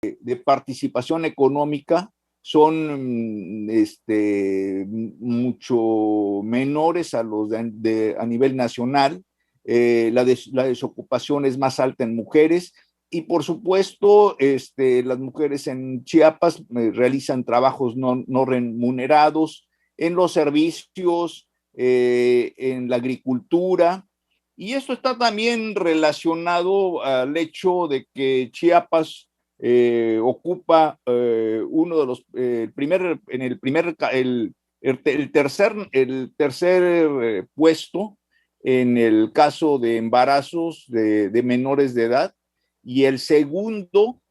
de participación económica son mucho menores a los a nivel nacional. La desocupación es más alta en mujeres y por supuesto las mujeres en Chiapas realizan trabajos no remunerados en los servicios, en la agricultura, y esto está también relacionado al hecho de que Chiapas ocupa uno de los, el tercer puesto en el caso de embarazos de menores de edad y el segundo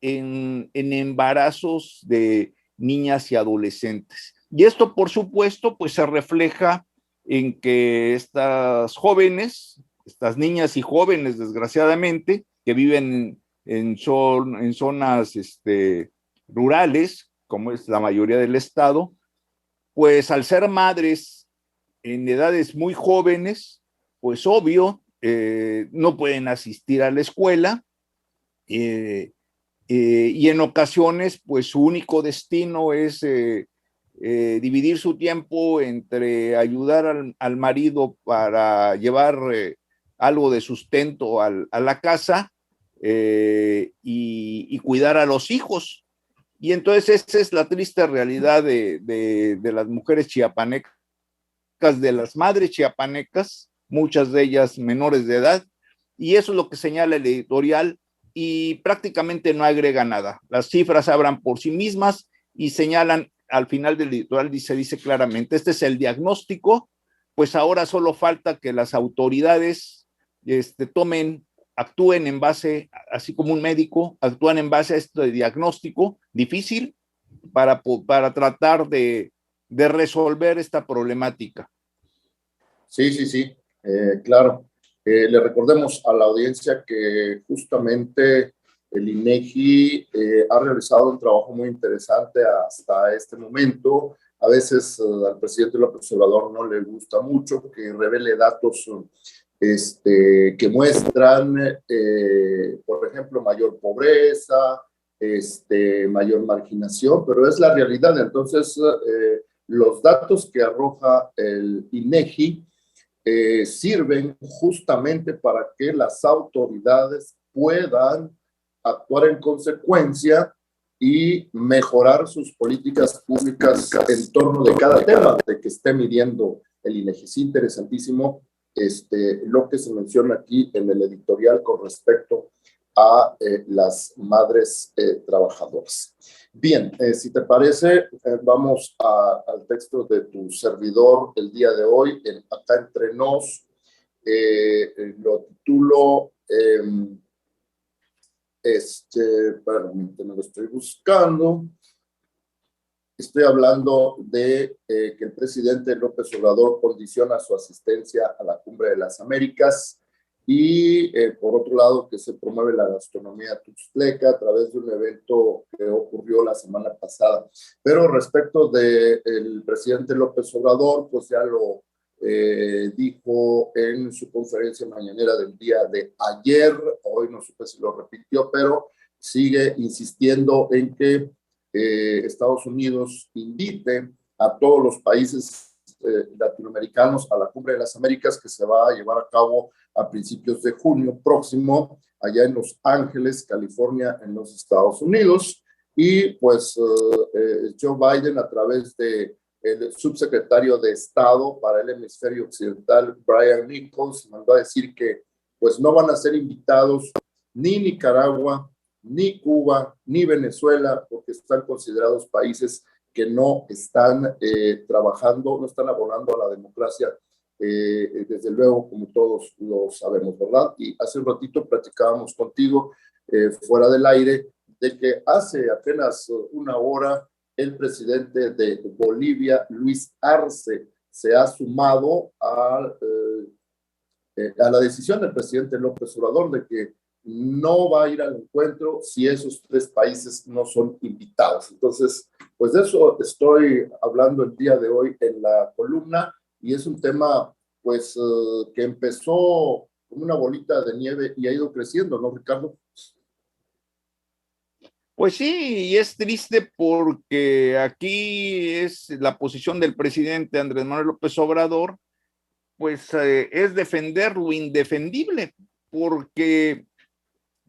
en embarazos de niñas y adolescentes. Y esto, por supuesto, pues se refleja en que estas jóvenes, estas niñas y jóvenes, desgraciadamente, que viven en zonas rurales, como es la mayoría del estado, pues al ser madres en edades muy jóvenes, pues obvio, no pueden asistir a la escuela, y en ocasiones, pues su único destino es dividir su tiempo entre ayudar al marido para llevar algo de sustento a la casa y cuidar a los hijos. Y entonces esa es la triste realidad de las mujeres chiapanecas, de las madres chiapanecas, muchas de ellas menores de edad, y eso es lo que señala el editorial y prácticamente no agrega nada. Las cifras hablan por sí mismas y señalan al final del editorial, dice claramente, este es el diagnóstico, pues ahora solo falta que las autoridades actúen en base, así como un médico, actúan en base a este diagnóstico difícil para tratar de resolver esta problemática. Sí, claro. Le recordemos a la audiencia que justamente el INEGI ha realizado un trabajo muy interesante hasta este momento. A veces al presidente López Obrador no le gusta mucho que revele datos que muestran, por ejemplo, mayor pobreza, mayor marginación, pero es la realidad. Entonces, los datos que arroja el INEGI sirven justamente para que las autoridades puedan actuar en consecuencia y mejorar sus políticas públicas en torno de cada tema de que esté midiendo el INEGI. Es interesantísimo lo que se menciona aquí en el editorial con respecto a las madres trabajadoras. Bien, si te parece, vamos al texto de tu servidor el día de hoy, Acá Entre Nos. Lo titulo, me lo estoy buscando. Estoy hablando de que el presidente López Obrador condiciona su asistencia a la Cumbre de las Américas y, por otro lado, que se promueve la gastronomía tuxtleca a través de un evento que ocurrió la semana pasada. Pero respecto del presidente López Obrador, pues ya lo dijo en su conferencia mañanera del día de ayer, hoy no supe si lo repitió, pero sigue insistiendo en que Estados Unidos invite a todos los países latinoamericanos a la Cumbre de las Américas que se va a llevar a cabo a principios de junio próximo, allá en Los Ángeles, California, en los Estados Unidos. Y pues Joe Biden, a través de el subsecretario de Estado para el hemisferio occidental, Brian Nichols, mandó a decir que pues no van a ser invitados ni Nicaragua, ni Cuba, ni Venezuela, porque están considerados países que no están trabajando, no están abonando a la democracia, desde luego, como todos lo sabemos, ¿verdad? Y hace un ratito platicábamos contigo, fuera del aire, de que hace apenas una hora el presidente de Bolivia, Luis Arce, se ha sumado a la decisión del presidente López Obrador de que no va a ir al encuentro si esos tres países no son invitados. Entonces, pues de eso estoy hablando el día de hoy en la columna, y es un tema pues que empezó como una bolita de nieve y ha ido creciendo, ¿no, Ricardo? Pues sí, y es triste porque aquí es la posición del presidente Andrés Manuel López Obrador, pues es defender lo indefendible, porque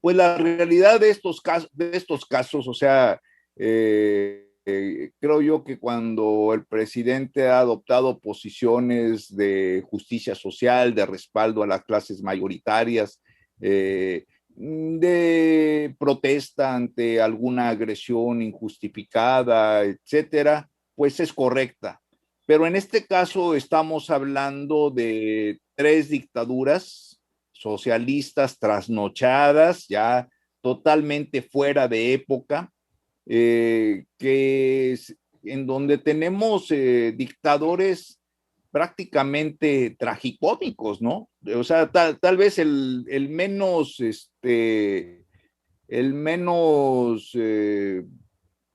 pues la realidad de estos casos, o sea, creo yo que cuando el presidente ha adoptado posiciones de justicia social, de respaldo a las clases mayoritarias, de protesta ante alguna agresión injustificada, etcétera, pues es correcta. Pero en este caso estamos hablando de tres dictaduras socialistas trasnochadas, ya totalmente fuera de época, en donde tenemos dictadores prácticamente tragicómicos, ¿no? O sea, tal vez el menos, el menos, eh,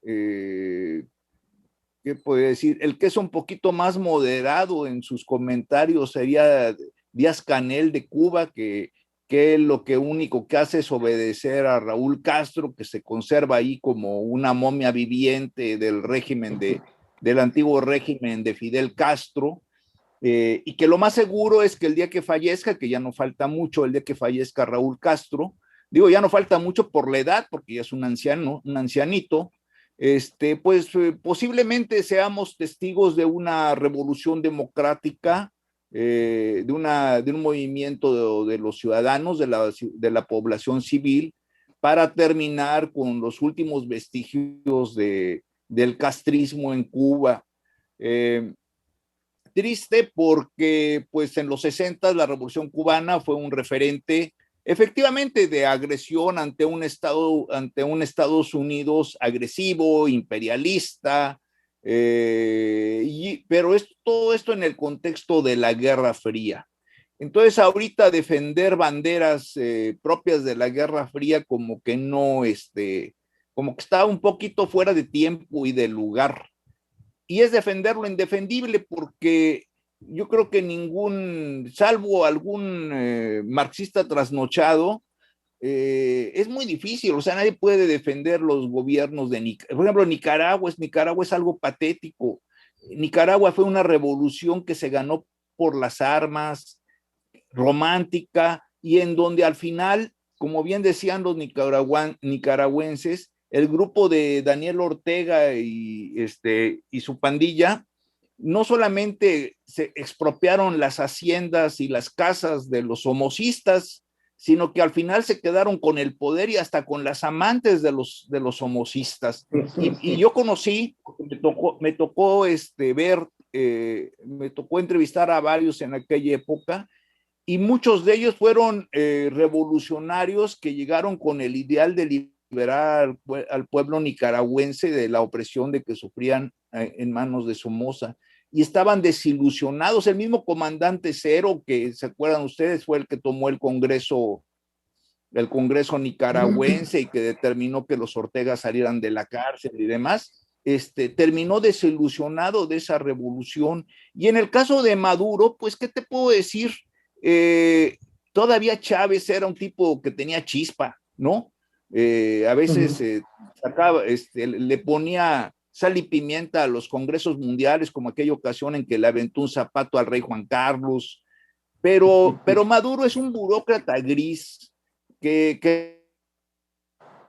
¿qué puedo decir? El que es un poquito más moderado en sus comentarios sería Díaz Canel de Cuba, que lo que único que hace es obedecer a Raúl Castro, que se conserva ahí como una momia viviente del régimen del antiguo régimen de Fidel Castro, y que lo más seguro es que el día que fallezca, que ya no falta mucho, el día que fallezca Raúl Castro, digo, ya no falta mucho por la edad, porque ya es un anciano, un ancianito, pues posiblemente seamos testigos de una revolución democrática, de un movimiento de los ciudadanos, de la población civil, para terminar con los últimos vestigios del castrismo en Cuba. Triste porque pues en los 60 la Revolución Cubana fue un referente efectivamente de agresión ante un Estados Unidos agresivo, imperialista, pero es todo esto en el contexto de la Guerra Fría. Entonces ahorita defender banderas propias de la Guerra Fría como que no, como que está un poquito fuera de tiempo y de lugar, y es defender lo indefendible, porque yo creo que ningún, salvo algún marxista trasnochado, es muy difícil, o sea, nadie puede defender los gobiernos de Nicaragua. Por ejemplo, Nicaragua es algo patético. Nicaragua fue una revolución que se ganó por las armas, romántica, y en donde al final, como bien decían los nicaragüenses, el grupo de Daniel Ortega y su pandilla no solamente se expropiaron las haciendas y las casas de los somocistas, sino que al final se quedaron con el poder y hasta con las amantes de los somocistas. Y yo conocí, me tocó ver, me tocó entrevistar a varios en aquella época, y muchos de ellos fueron revolucionarios que llegaron con el ideal de liberar al pueblo nicaragüense de la opresión de que sufrían en manos de Somoza, y estaban desilusionados. El mismo comandante Cero, que se acuerdan ustedes, fue el que tomó el Congreso nicaragüense y que determinó que los Ortega salieran de la cárcel y demás, terminó desilusionado de esa revolución. Y en el caso de Maduro, pues, ¿qué te puedo decir? Eh, Todavía Chávez era un tipo que tenía chispa, ¿no? A veces sacaba, le ponía sal y pimienta a los congresos mundiales, como aquella ocasión en que le aventó un zapato al rey Juan Carlos, pero Maduro es un burócrata gris que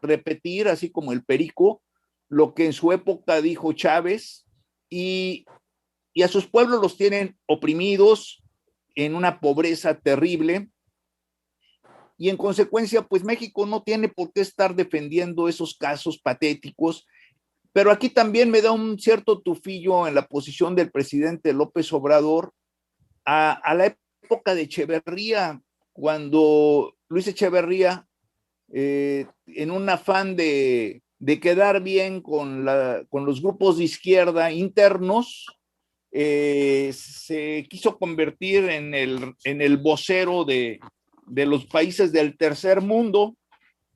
repetir, así como el perico, lo que en su época dijo Chávez, y, y a sus pueblos los tienen oprimidos en una pobreza terrible, y en consecuencia, pues México no tiene por qué estar defendiendo esos casos patéticos. Pero aquí también me da un cierto tufillo en la posición del presidente López Obrador a la época de Echeverría, cuando Luis Echeverría, en un afán quedar bien con los grupos de izquierda internos, se quiso convertir en el vocero de los países del tercer mundo,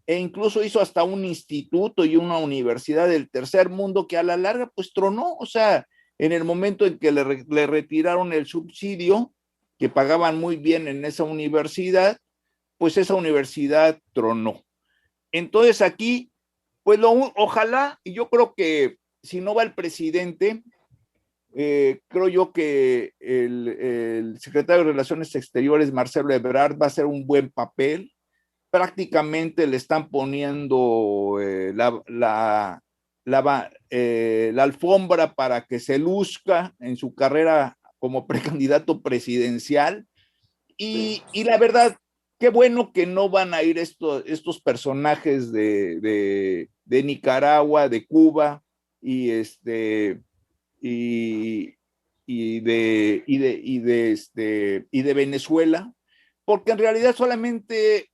e incluso hizo hasta un instituto y una universidad del tercer mundo que a la larga pues tronó. O sea, en el momento en que le retiraron el subsidio, que pagaban muy bien en esa universidad, pues esa universidad tronó. Entonces aquí Pues ojalá, y yo creo que si no va el presidente, creo yo que el secretario de Relaciones Exteriores, Marcelo Ebrard, va a hacer un buen papel. Prácticamente le están poniendo la alfombra para que se luzca en su carrera como precandidato presidencial. Y la verdad, qué bueno que no van a ir estos personajes de Nicaragua, de Cuba y y, y de Venezuela, porque en realidad solamente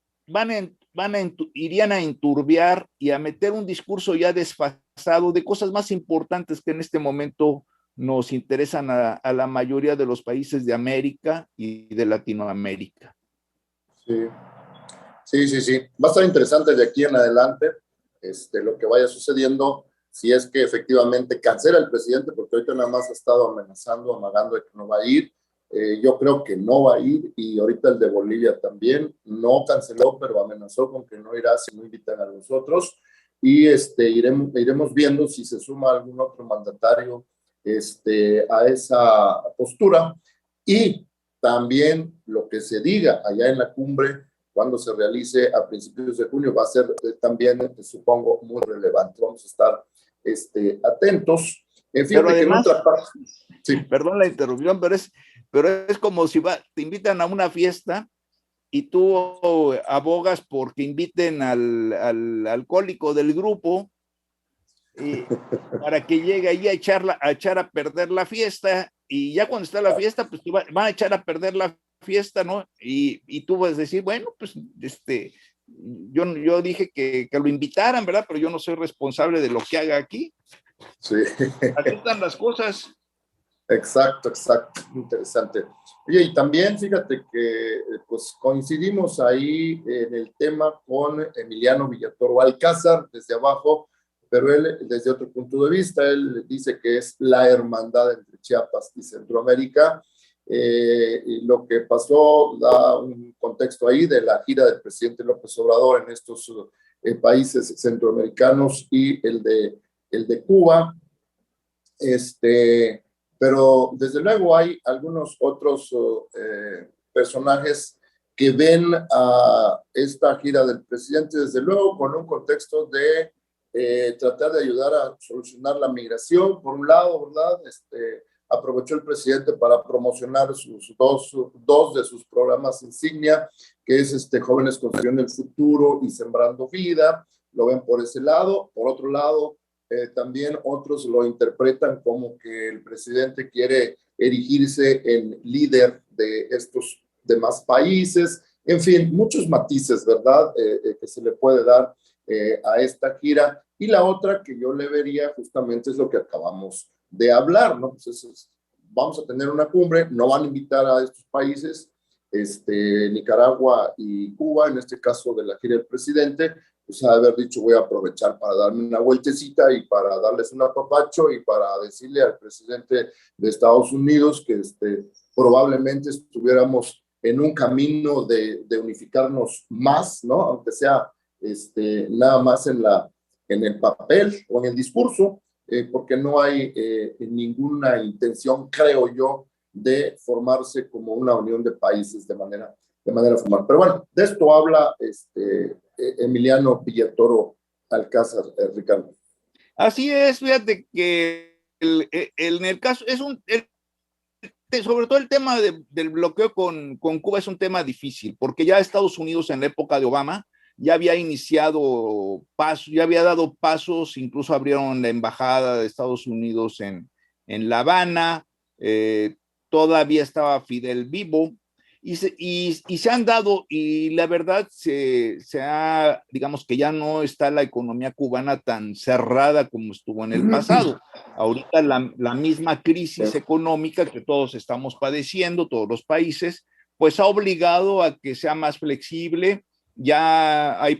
irían a enturbiar y a meter un discurso ya desfasado de cosas más importantes que en este momento nos interesan a la mayoría de los países de América y de Latinoamérica. Sí, sí, sí, sí. Va a estar interesante de aquí en adelante lo que vaya sucediendo, si es que efectivamente cancela el presidente, porque ahorita nada más ha estado amenazando, amagando de que no va a ir. Yo creo que no va a ir, y ahorita el de Bolivia también no canceló, pero amenazó con que no irá si no invitan a nosotros. Y iremos viendo si se suma algún otro mandatario a esa postura. Y también lo que se diga allá en la cumbre, cuando se realice a principios de junio, va a ser también, supongo, muy relevante. Vamos a estar atentos. Pero Fíjate que en además, otra parte, sí. perdón la interrupción, pero es como si te invitan a una fiesta y tú abogas porque inviten al alcohólico del grupo para que llegue ahí a echar a perder la fiesta, y ya cuando está la fiesta, pues van a echar a perder la fiesta, ¿no? Y tú vas a decir, bueno, pues yo dije que lo invitaran, ¿verdad? Pero yo no soy responsable de lo que haga aquí. Sí. Así están las cosas. Exacto, exacto, interesante. Oye, y también fíjate que pues coincidimos ahí en el tema con Emiliano Villatoro Alcázar desde abajo, pero él desde otro punto de vista, él dice que es la hermandad entre Chiapas y Centroamérica. Y lo que pasó da un contexto ahí de la gira del presidente López Obrador en estos países centroamericanos y el de Cuba. Pero desde luego hay algunos otros personajes que ven a esta gira del presidente, desde luego, con un contexto de tratar de ayudar a solucionar la migración, por un lado, ¿verdad? Aprovechó el presidente para promocionar sus dos de sus programas insignia, que es Jóvenes Construyendo el Futuro y Sembrando Vida. Lo ven por ese lado. Por otro lado, también otros lo interpretan como que el presidente quiere erigirse en líder de estos demás países. En fin, muchos matices, ¿verdad? Que se le puede dar a esta gira. Y la otra que yo le vería justamente es lo que acabamos de hablar, ¿no? Pues vamos a tener una cumbre, no van a invitar a estos países, Nicaragua y Cuba, en este caso de la gira del presidente, pues haber dicho voy a aprovechar para darme una vueltecita y para darles un apapacho y para decirle al presidente de Estados Unidos que probablemente estuviéramos en un camino de unificarnos más, ¿no? Aunque sea nada más en el papel o en el discurso, porque no hay ninguna intención, creo yo, de formarse como una unión de países de manera formal. Pero bueno, de esto habla Emiliano Villatoro Alcázar, Ricardo. Así es, fíjate que en el caso, sobre todo el tema del bloqueo con Cuba es un tema difícil, porque ya Estados Unidos en la época de Obama ya había iniciado pasos, ya había dado pasos, incluso abrieron la embajada de Estados Unidos en La Habana, todavía estaba Fidel vivo, y se han dado, y la verdad digamos que ya no está la economía cubana tan cerrada como estuvo en el pasado. Ahorita la misma crisis económica que todos estamos padeciendo, todos los países, pues ha obligado a que sea más flexible. Ya hay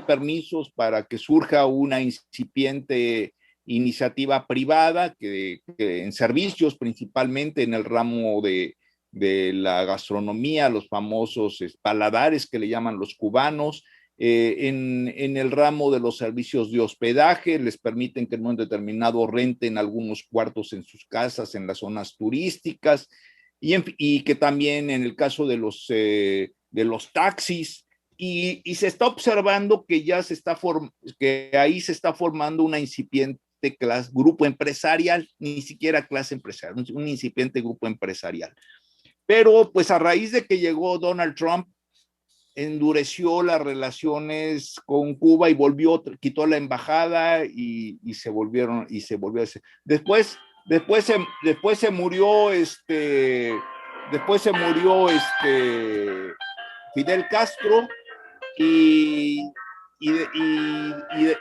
permisos para que surja una incipiente iniciativa privada que en servicios, principalmente en el ramo de la gastronomía, los famosos paladares que le llaman los cubanos, en el ramo de los servicios de hospedaje, les permiten que en un momento determinado renten algunos cuartos en sus casas, en las zonas turísticas, y que también en el caso de los taxis, y se está observando que ya que ahí se está formando una incipiente grupo empresarial, ni siquiera clase empresarial, un incipiente grupo empresarial. Pero pues a raíz de que llegó Donald Trump, endureció las relaciones con Cuba y quitó la embajada y se volvió a hacer. Después se murió Fidel Castro y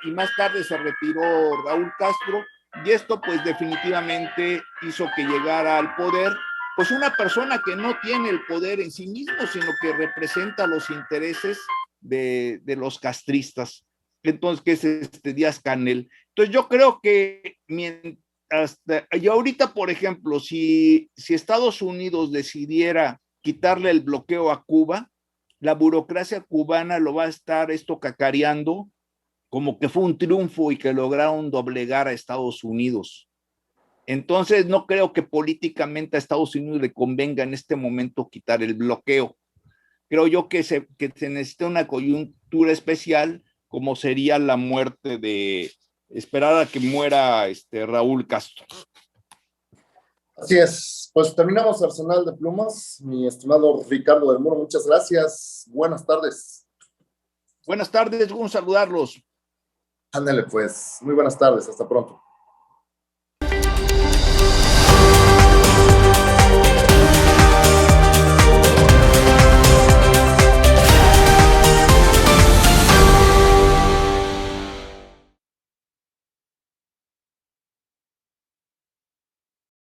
más tarde se retiró Raúl Castro, y esto pues definitivamente hizo que llegara al poder pues una persona que no tiene el poder en sí mismo, sino que representa los intereses de los castristas, entonces que es Díaz-Canel. Entonces yo creo que y ahorita, por ejemplo, si Estados Unidos decidiera quitarle el bloqueo a Cuba, la burocracia cubana lo va a estar cacareando como que fue un triunfo y que lograron doblegar a Estados Unidos. Entonces no creo que políticamente a Estados Unidos le convenga en este momento quitar el bloqueo. Creo yo que se necesita una coyuntura especial, como sería la muerte esperar a que muera Raúl Castro. Así es, pues terminamos Arsenal de Plumas. Mi estimado Ricardo del Muro, muchas gracias. Buenas tardes. Buenas tardes, un saludarlos. Ándale pues, muy buenas tardes, hasta pronto.